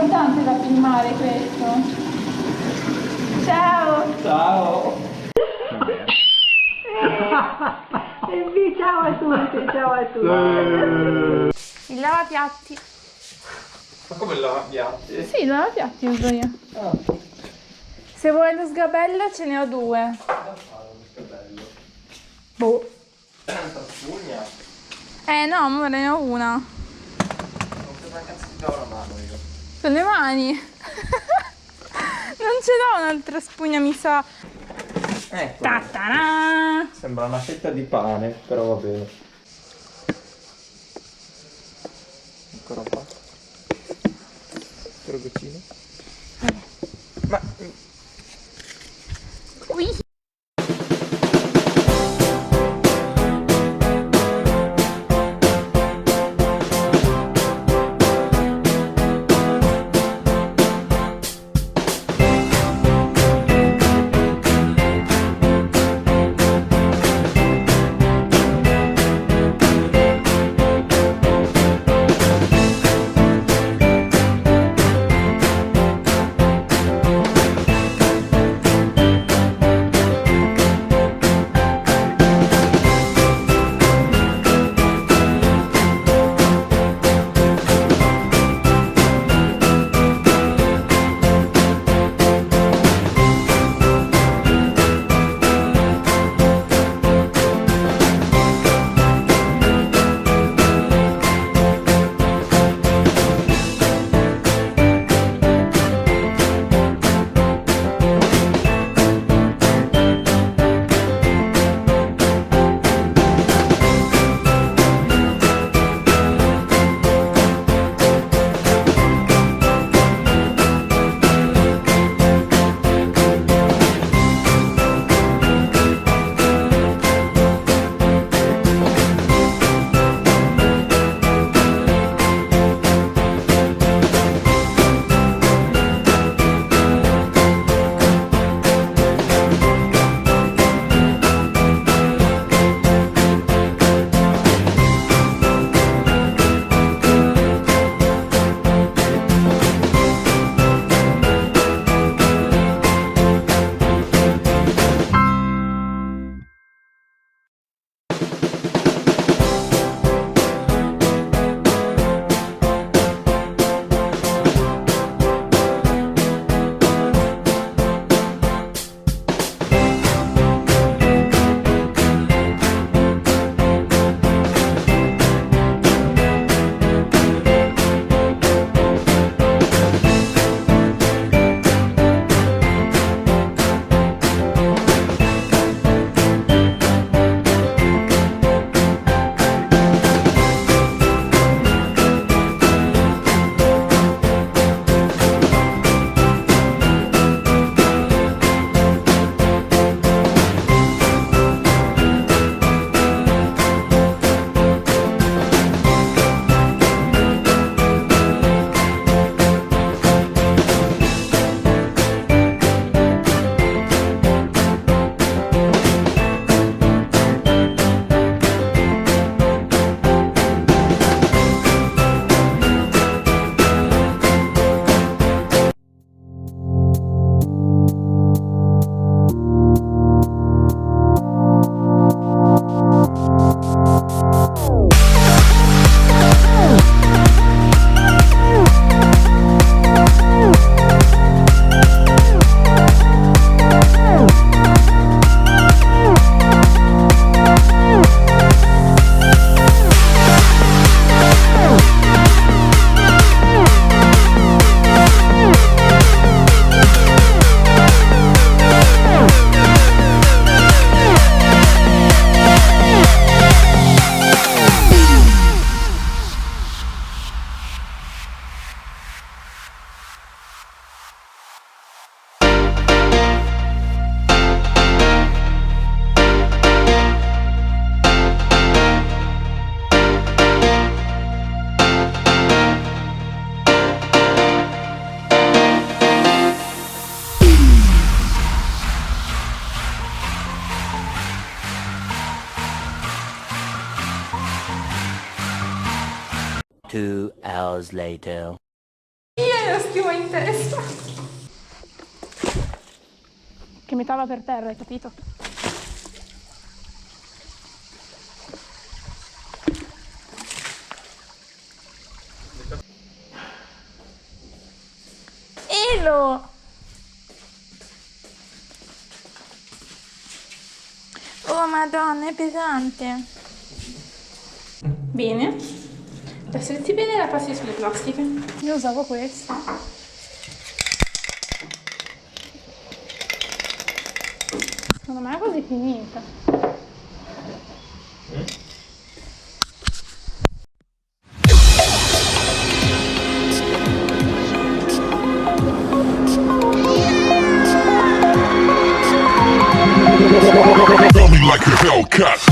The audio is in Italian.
importante da filmare questo. Ciao! Ciao! Ciao a tutti, ciao a tutti. Il lavapiatti. Ma come il lavapiatti? Sì, il lavapiatti uso io. Ah. Se vuoi lo sgabello ce ne ho due. Da fare lo sgabello? Boh. Tanta spugna. No, amore, ne ho una. Non c'è una cazzo di la mano io. Con le mani. Non ce l'ho un'altra spugna, mi sa. Ecco. Ta-ta-da! Sembra una fetta di pane, però va bene. Ancora qua. Crogoccino. Ma... Qui. Two hours later. Io Lo stivo in testa. Che metà va per terra, hai capito? Elo! Oh madonna, è pesante. Bene. Adesso metti bene la passi sulle plastiche. Io usavo questa. Secondo me è quasi finita. Tell me like a Hellcat.